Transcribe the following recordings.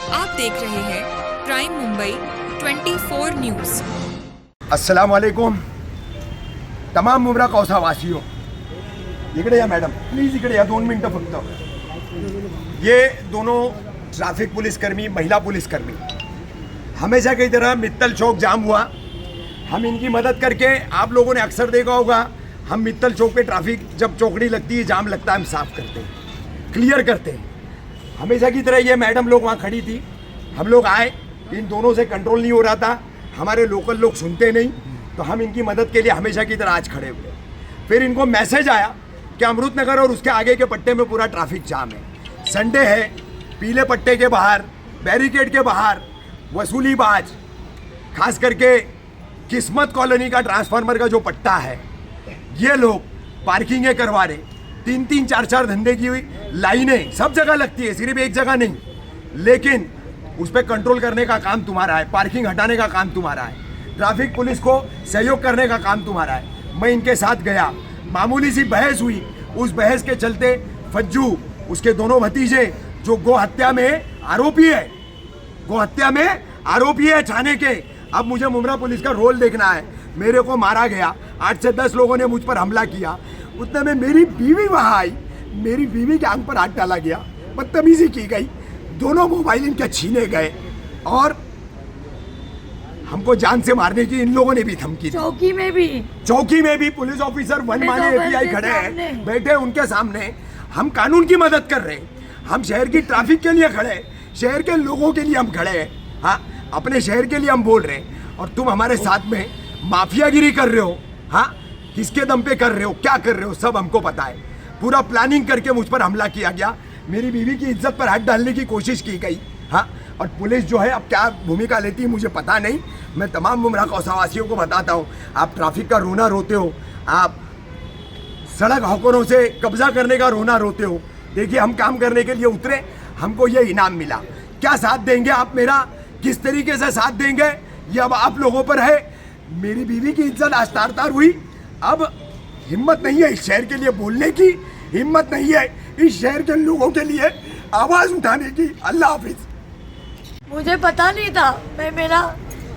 आप देख रहे हैं प्राइम मुंबई 24 न्यूज। अस्सलाम वालेकुम तमाम मुंब्रा कौसा वासियों, इकडे या मॅडम, प्लीज इकडे या 2 मिनटं फक्त। ये दोनों ट्रैफिक पुलिसकर्मी, महिला पुलिसकर्मी, हमेशा की तरह मित्तल चौक जाम हुआ, हम इनकी मदद करके, आप लोगों ने अक्सर देखा होगा, हम मित्तल चौक पे ट्रैफिक जब चौकड़ी लगती है, जाम लगता है, हम साफ करते हैं, क्लियर करते हैं। हमेशा की तरह ये मैडम लोग वहाँ खड़ी थी, हम लोग आए, इन दोनों से कंट्रोल नहीं हो रहा था, हमारे लोकल लोग सुनते नहीं, तो हम इनकी मदद के लिए हमेशा की तरह आज खड़े हुए। फिर इनको मैसेज आया कि अमृत नगर और उसके आगे के पट्टे में पूरा ट्रैफिक जाम है, संडे है, पीले पट्टे के बाहर, बैरिकेड के बाहर वसूलीबाज, खास करके किस्मत कॉलोनी का ट्रांसफार्मर का जो पट्टा है, ये लोग पार्किंगें करवा रहे, 3-3, 4-4 धंधे की हुई लाइनें सब जगह लगती है, सिर्फ एक जगह नहीं, लेकिन उस पर कंट्रोल करने का काम तुम्हारा है, पार्किंग हटाने का काम तुम्हारा है, ट्रैफिक पुलिस को सहयोग करने का काम तुम्हारा है। मैं इनके साथ गया, मामूली सी बहस हुई, उस बहस के चलते फज्जू, उसके दोनों भतीजे जो गौ हत्या में आरोपी है, गौ हत्या में आरोपी है थाने के, अब मुझे मुंब्रा पुलिस का रोल देखना है, मेरे को मारा गया, 8 से 10 लोगों ने मुझ पर हमला किया, उतने में मेरी बीवी वहाँ आई, मेरी बीवी के आंख पर हाथ डाला गया, बदतमीजी की गई, दोनों मोबाइल इनके छीने गए और हमको जान से मारने की इन लोगों ने भी धमकी दी। चौकी में भी पुलिस ऑफिसर 1 माने API खड़े हैं, बैठे उनके सामने, हम कानून की मदद कर रहे हैं, हम शहर की ट्रैफिक के लिए खड़े हैं, शहर के लोगों के लिए हम खड़े हैं, हाँ, अपने शहर के लिए हम बोल रहे हैं, और तुम हमारे साथ में माफियागिरी कर रहे हो, हाँ, किसके दम पे कर रहे हो, क्या कर रहे हो, सब हमको पता है। पूरा प्लानिंग करके मुझ पर हमला किया गया, मेरी बीवी की इज्जत पर हाथ डालने की कोशिश की गई, हाँ, और पुलिस जो है अब क्या भूमिका लेती है मुझे पता नहीं। मैं तमाम मुंब्रा कौसावासियों को बताता हूँ, आप ट्रैफिक का रोना रोते हो, आप सड़क हॉकरों से कब्जा करने का रोना रोते हो, देखिए हम काम करने के लिए उतरे, हमको ये इनाम मिला। क्या साथ देंगे आप मेरा, किस तरीके से साथ देंगे, ये अब आप लोगों पर है। मेरी बीवी की इज्जत आज तार-तार हुई, अब हिम्मत नहीं है इस शहर के लिए बोलने की, हिम्मत नहीं है इस शहर के लोगों के लिए आवाज़ उठाने की। अल्लाह हाफिज। मुझे पता नहीं था, मैं मेरा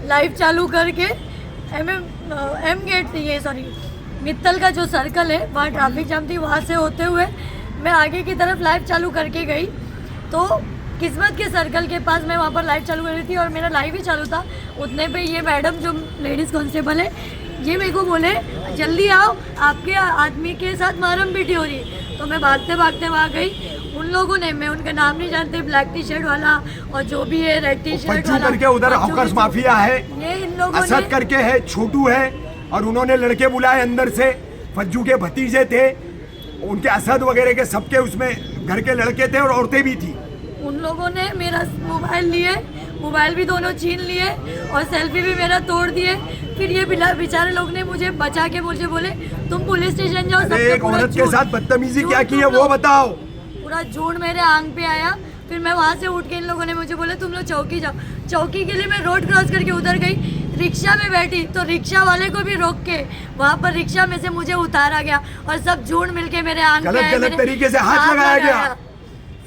लाइव चालू करके एम गेट ये सॉरी मित्तल का जो सर्कल है वहाँ ट्रैफिक जाम थी, वहाँ से होते हुए मैं आगे की तरफ लाइव चालू करके गई, तो किस्मत के सर्कल के पास मैं वहाँ पर लाइव चालू कर रही थी और मेरा लाइव ही चालू था। उतने पे ये मैडम जो लेडीज़ कांस्टेबल है, ये मेरे को बोले जल्दी आओ, आपके आदमी के साथ मारम पीटी हो रही है। तो मैं भागते भागते वहाँ गई, उन लोगों ने, मैं उनका नाम नहीं जानती, ब्लैक टी शर्ट वाला और जो भी है रेड टी शर्ट वाला, करके उधर हॉकर्स माफिया है, ये इन लोगों असद करके है, छोटू है, और उन्होंने लड़के बुलाए अंदर से, फज्जू के भतीजे थे, उनके असद वगैरह के सबके उसमें घर के लड़के थे और औरतें भी थी। उन लोगों ने मेरा मोबाइल लिए, मोबाइल भी दोनों छीन लिए और सेल्फी भी मेरा तोड़ दिए। फिर ये बेचारे लोग ने मुझे बचा के मुझे बोले तुम पुलिस स्टेशन जाओ। एक औरत के साथ बदतमीजी क्या की है वो बताओ। पूरा झूठ मेरे आंख पे आया। फिर मैं वहाँ से उठ के इन लोगों ने मुझे बोले तुम लोग चौकी जाओ। चौकी के लिए मैं रोड क्रॉस करके उधर गई, रिक्शा में बैठी तो रिक्शा वाले को भी रोक के वहाँ पर रिक्शा में से मुझे उतारा गया और सब झूठ मिलके मेरे आंख पे गलत तरीके से हाथ लगाया गया,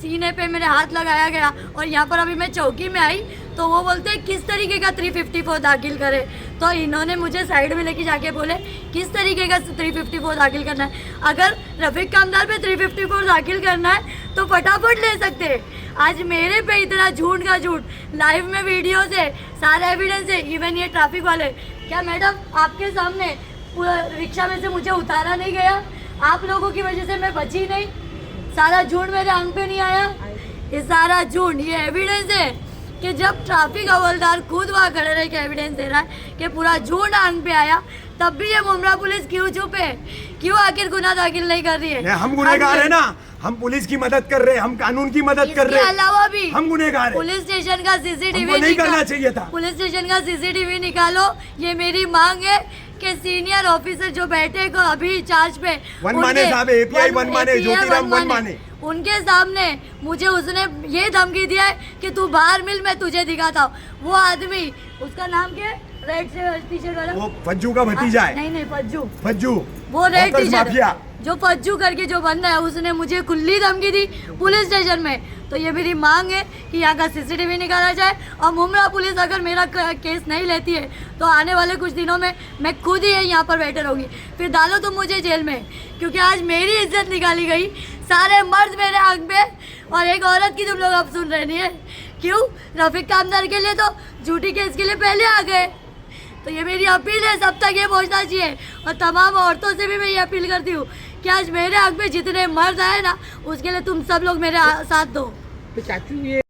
सीने पे मेरे हाथ लगाया गया। और यहाँ पर अभी मैं चौकी में आई तो वो बोलते हैं किस तरीके का 354 दाखिल करे, तो इन्होंने मुझे साइड में लेके जाके बोले किस तरीके का 354 दाखिल करना है। अगर रफीक कामदार पे 354 दाखिल करना है तो फटाफट ले सकते हैं। आज मेरे पे इतना झूठ का झूठ, लाइव में वीडियोस है, सारे एविडेंस है, इवन ये ट्रैफिक वाले। क्या मैडम आपके सामने पूरा रिक्शा में से मुझे उतारा नहीं गया, आप लोगों की वजह से मैं बची नहीं, सारा झूठ मेरे आंख पे नहीं आया। ये सारा झूठ, ये एविडेंस है कि जब ट्रैफिक हवलदार खुद वहाँ खड़े रह के एविडेंस दे रहा है कि पूरा झूठ आंख पे आया, तब भी ये मुंब्रा पुलिस क्यों चुप है, क्यों आखिर गुनाह दाखिल नहीं कर रही है। हम गुनहगार है ना, हम पुलिस की मदद कर रहे हैं, हम कानून की मदद कर रहे हैं, अलावा भी हम गुनहगार हैं। पुलिस स्टेशन का सीसीटीवी नहीं करना चाहिए था, पुलिस स्टेशन का सीसीटीवी निकालो। ये मेरी मांग है कि सीनियर ऑफिसर जो बैठे को अभी चार्ज पे, वनमाने साहब, API वनमाने, ज्योतिराम वनमाने, उनके सामने मुझे उसने ये धमकी दिया है कि तू बाहर मिल, मैं तुझे दिखाता हूँ। वो आदमी, उसका नाम क्या है, रेड टी शर्ट वाला, वो फज्जू का भतीजा है। नहीं फज्जू वो रेड टी शर्ट माफिया जो फज्जू करके जो बंदा है, उसने मुझे खुली धमकी दी पुलिस स्टेशन में। तो ये मेरी मांग है कि यहाँ का CCTV निकाला जाए और मुमरा पुलिस अगर मेरा केस नहीं लेती है तो आने वाले कुछ दिनों में मैं खुद ही यहाँ पर बैठे रहूँगी। फिर डालो तुम मुझे जेल में, क्योंकि आज मेरी इज्जत निकाली गई। सारे मर्द मेरे हक में और एक औरत की तुम लोग अब सुन रहे नहीं है। क्यों? रफीक कामदार के लिए तो झूठी केस के लिए पहले आ गए। तो ये मेरी अपील है, सब तक ये पहुंचना चाहिए। और तमाम औरतों से भी मैं ये अपील करती हूँ कि आज मेरे हक में जितने मर्द आए ना, उसके लिए तुम सब लोग मेरे साथ दो। तो चाचू ये